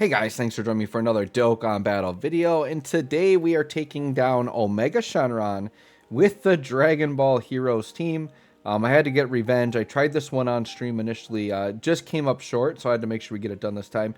Hey guys, thanks for joining me for another Dokkan Battle video, and today we are taking down Omega Shenron with the Dragon Ball Heroes team. I had to get revenge. I tried this one on stream initially, just came up short, so I had to make sure we get it done this time.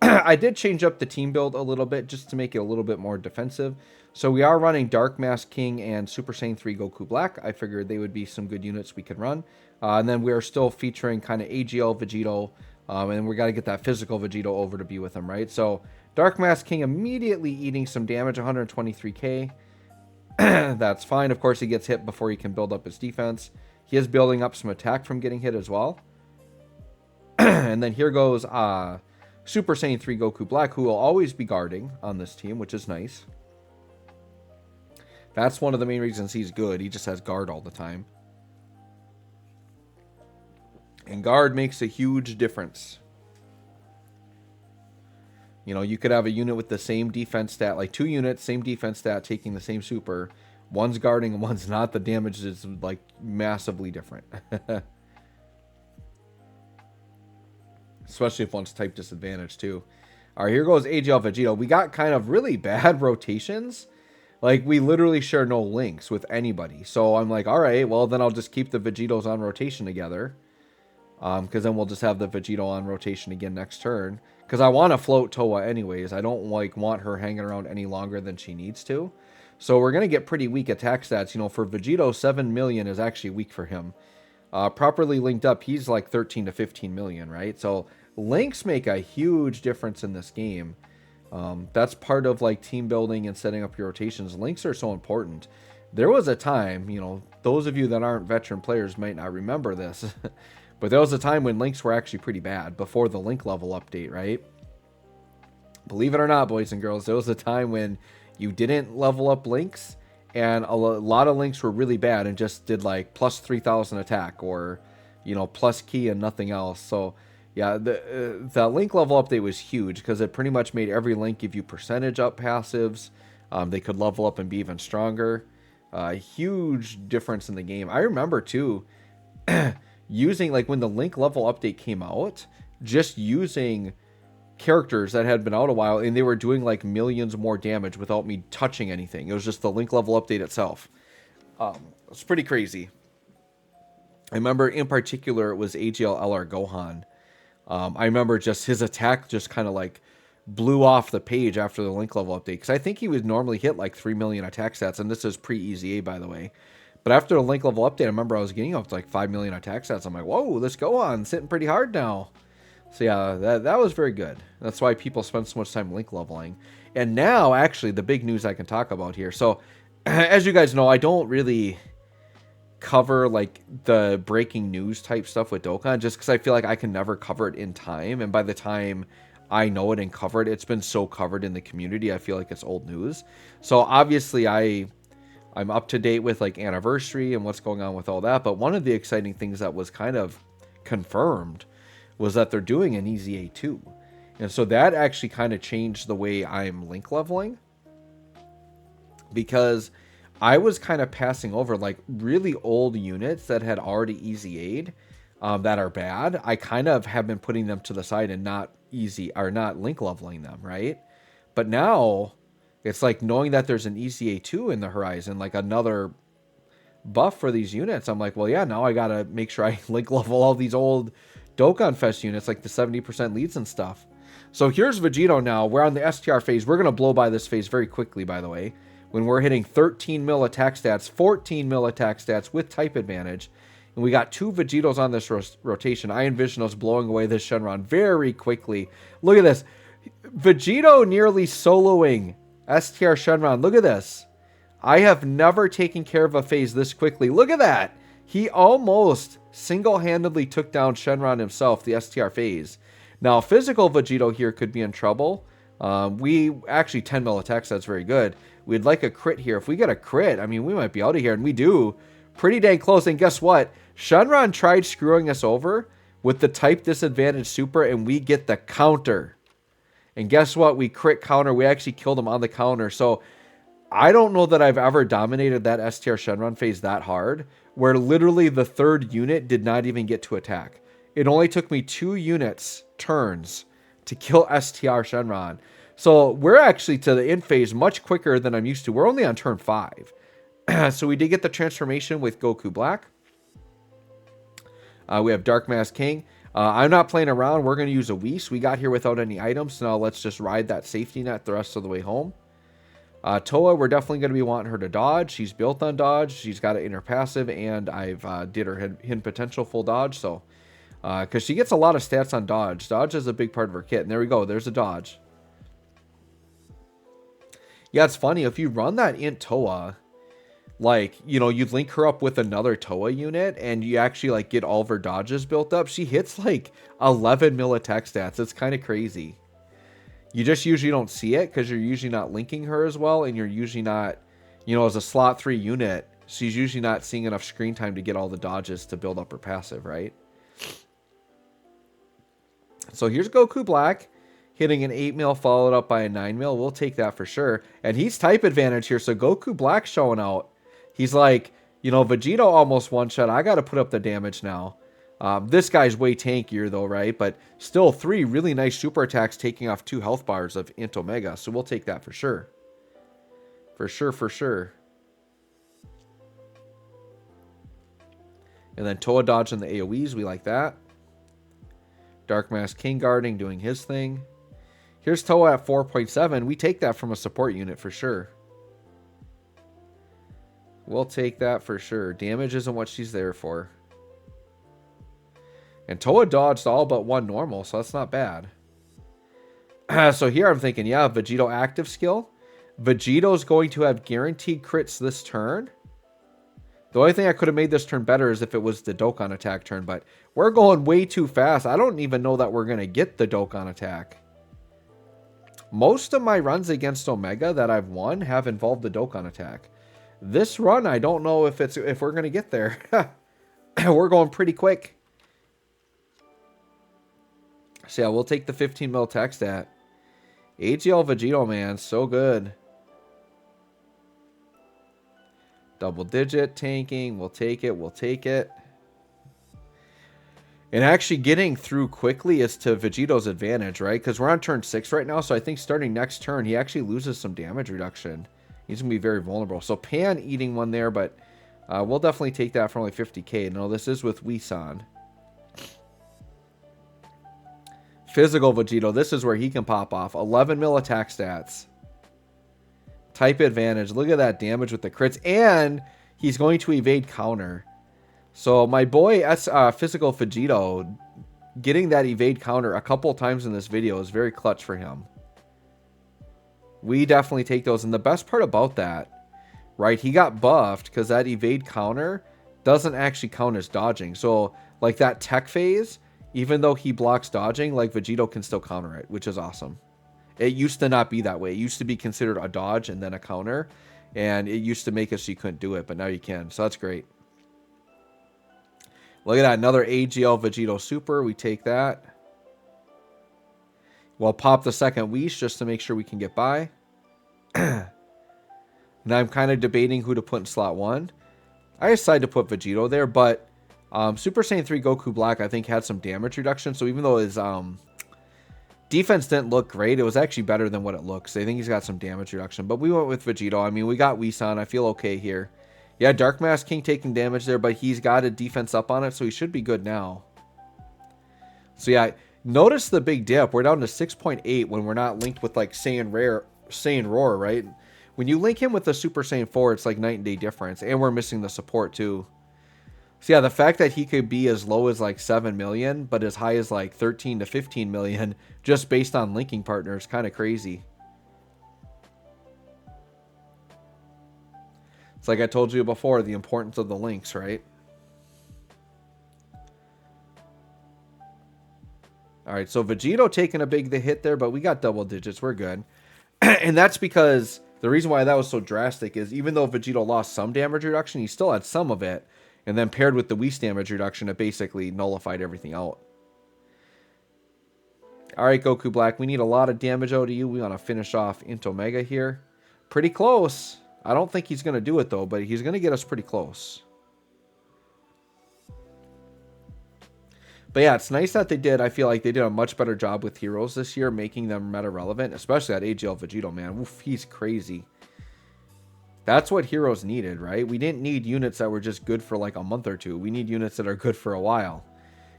I did change up the team build a little bit just to make it a little bit more defensive. So we are running Dark Mask King and Super Saiyan 3 Goku Black. I figured they would be some good units we could run. And then we are still featuring kind of AGL Vegito, and we got to get that physical Vegito over to be with him, right? So Dark Mask King immediately eating some damage, 123k. That's fine. Of course, he gets hit before he can build up his defense. He is building up some attack from getting hit as well. And then here goes Super Saiyan 3 Goku Black, who will always be guarding on this team, which is nice. That's one of the main reasons he's good. He just has guard all the time. And guard makes a huge difference. You know, you could have a unit with the same defense stat, like 2 units, same defense stat, taking the same super. One's guarding and one's not. The damage is, like, massively different. Especially if one's type disadvantage, too. All right, here goes AGL Vegito. We got kind of really bad rotations. Like, we literally share no links with anybody. So I'm like, all right, well, then I'll just keep the Vegitos on rotation together. Because then we'll just have the Vegito on rotation again next turn. Because I want to float Toa anyways. I don't want her hanging around any longer than she needs to. So we're going to get pretty weak attack stats. You know, for Vegito, 7 million is actually weak for him. Properly linked up, he's like 13 to 15 million, right? So links make a huge difference in this game. That's part of like team building and setting up your rotations. Links are so important. There was a time, you know, those of you that aren't veteran players might not remember this. But there was a time when links were actually pretty bad before the link level update, right? Believe it or not, boys and girls, there was a time when you didn't level up links and a lot of links were really bad and just did like plus 3,000 attack or, you know, plus key and nothing else. So yeah, the link level update was huge because it pretty much made every link give you percentage up passives. They could level up and be even stronger. Huge difference in the game. I remember too, using, like, when the link level update came out, just using characters that had been out a while and they were doing like millions more damage without me touching anything. It was just the link level update itself. It's pretty crazy. I remember in particular it was AGL LR Gohan. I remember just his attack just kind of like blew off the page after the link level update, because I think he would normally hit like 3 million attack stats, and this is pre-EZA, by the way. But after the link level update, I remember I was getting up to like 5 million attack stats. I'm like, whoa, let's go on. It's hitting pretty hard now. So yeah, that was very good. That's why people spend so much time link leveling. And now, actually, the big news I can talk about here. So, as you guys know, I don't really cover like the breaking news type stuff with Dokkan, just because I feel like I can never cover it in time. And by the time I know it and cover it, it's been so covered in the community, I feel like it's old news. So obviously I'm up to date with like anniversary and what's going on with all that. But one of the exciting things that was kind of confirmed was that they're doing an EZA 2. And so that actually kind of changed the way I'm link leveling, because I was kind of passing over like really old units that had already EZA'd that are bad. I kind of have been putting them to the side and not link leveling them, right? But now it's like knowing that there's an EZA 2 in the horizon, like another buff for these units. I'm like, well, yeah, now I got to make sure I link level all these old Dokkan Fest units, like the 70% leads and stuff. So here's Vegito now. We're on the STR phase. We're going to blow by this phase very quickly, by the way, when we're hitting 13 mil attack stats, 14 mil attack stats with type advantage. And we got 2 Vegitos on this rotation. I envision us blowing away this Shenron very quickly. Look at this. Vegito nearly soloing STR Shenron. Look at this. I have never taken care of a phase this quickly. Look at that. He almost single-handedly took down Shenron himself, the STR phase. Now, physical Vegito here could be in trouble. We actually 10 mil attacks. That's very good. We'd like a crit here. If we get a crit, I mean, we might be out of here, and we do. Pretty dang close. And guess what? Shenron tried screwing us over with the type disadvantage super, and we get the counter. And guess what? We crit counter. We actually killed him on the counter. So I don't know that I've ever dominated that STR Shenron phase that hard, where literally the third unit did not even get to attack. It only took me 2 units turns to kill STR Shenron. So we're actually to the end phase much quicker than I'm used to. We're only on turn 5. So we did get the transformation with Goku Black. We have Dark Mask King. I'm not playing around. We're going to use a Whis. We got here without any items. So now let's just ride that safety net the rest of the way home. Toa, we're definitely going to be wanting her to dodge. She's built on dodge. She's got an inner passive, and I've did her hidden potential full dodge. So, because she gets a lot of stats on dodge. Dodge is a big part of her kit. And there we go. There's a dodge. Yeah, it's funny. If you run that int Toa, like, you know, you'd link her up with another Toa unit, and you actually, like, get all of her dodges built up. She hits, like, 11 mil attack stats. It's kind of crazy. You just usually don't see it because you're usually not linking her as well, and you're usually not, you know, as a slot 3 unit, she's usually not seeing enough screen time to get all the dodges to build up her passive, right? So here's Goku Black, hitting an 8 mil followed up by a 9 mil. We'll take that for sure. And he's type advantage here, so Goku Black showing out. He's like, you know, Vegito almost one-shot. I got to put up the damage now. This guy's way tankier, though, right? But still 3 really nice super attacks taking off 2 health bars of Int Omega. So we'll take that for sure. For sure, for sure. And then Toa dodging the AoEs. We like that. Dark Mask King guarding, doing his thing. Here's Toa at 4.7. We take that from a support unit for sure. We'll take that for sure. Damage isn't what she's there for. And Toa dodged all but 1 normal, so that's not bad. So here I'm thinking, yeah, Vegito active skill. Vegito's going to have guaranteed crits this turn. The only thing I could have made this turn better is if it was the Dokkan attack turn, but we're going way too fast. I don't even know that we're going to get the Dokkan attack. Most of my runs against Omega that I've won have involved the Dokkan attack. This run, I don't know if we're going to get there. We're going pretty quick. So yeah, we'll take the 15 mil tech stat. AGL Vegito, man, so good. Double digit tanking, we'll take it, we'll take it. And actually getting through quickly is to Vegito's advantage, right? Because we're on turn 6 right now, so I think starting next turn, he actually loses some damage reduction. He's going to be very vulnerable. So Pan eating one there, but we'll definitely take that for only 50k. No, this is with Wisan. Physical Vegito, this is where he can pop off. 11 mil attack stats. Type advantage. Look at that damage with the crits. And he's going to evade counter. So my boy Physical Vegito getting that evade counter a couple times in this video is very clutch for him. We definitely take those. And the best part about that, right, he got buffed because that evade counter doesn't actually count as dodging. So like that tech phase, even though he blocks dodging, like Vegito can still counter it, which is awesome. It used to not be that way. It used to be considered a dodge and then a counter. And it used to make it so you couldn't do it, but now you can. So that's great. Look at that. Another AGL Vegito Super. We take that. We'll pop the second Whis just to make sure we can get by. Now I'm kind of debating who to put in slot 1. I decided to put Vegito there, but Super Saiyan 3 Goku Black I think had some damage reduction. So even though his defense didn't look great, it was actually better than what it looks. I think he's got some damage reduction. But we went with Vegito. I mean, we got Wisan. I feel okay here. Yeah, Dark Mask King taking damage there, but he's got a defense up on it, so he should be good now. So yeah, notice the big dip. We're down to 6.8 when we're not linked with like Saiyan Roar, right? When you link him with the Super Saiyan 4, it's like night and day difference. And we're missing the support too. So yeah, the fact that he could be as low as like 7 million, but as high as like 13 to 15 million, just based on linking partners, kind of crazy. It's like I told you before, the importance of the links, right? All right, so Vegito taking a big hit there, but we got double digits. We're good. And that's because the reason why that was so drastic is even though Vegito lost some damage reduction, he still had some of it. And then paired with the Whis damage reduction, it basically nullified everything out. All right, Goku Black, we need a lot of damage out of you. We want to finish off Int Omega here. Pretty close. I don't think he's going to do it, though, but he's going to get us pretty close. But yeah, it's nice that they did. I feel like they did a much better job with heroes this year, making them meta relevant, especially that AGL Vegito, man. Oof, he's crazy. That's what heroes needed, right? We didn't need units that were just good for like a month or two. We need units that are good for a while.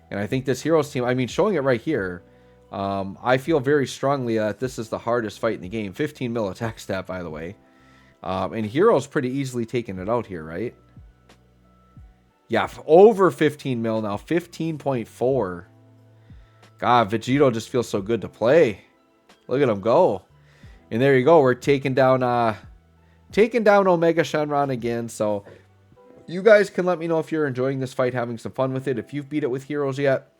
And I think this heroes team, I mean, showing it right here, I feel very strongly that this is the hardest fight in the game. 15 mil attack stat, by the way. And heroes pretty easily taking it out here, right? Yeah, over 15 mil now. 15.4. God, Vegito just feels so good to play. Look at him go. And there you go. We're taking down Omega Shenron again. So you guys can let me know if you're enjoying this fight, having some fun with it, if you've beat it with heroes yet.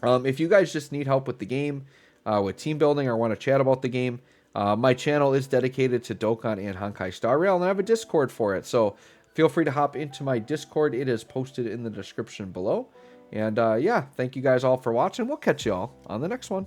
If you guys just need help with the game, with team building, or want to chat about the game, my channel is dedicated to Dokkan and Honkai Star Rail, and I have a Discord for it. So feel free to hop into my Discord. It is posted in the description below. And yeah, thank you guys all for watching. We'll catch you all on the next one.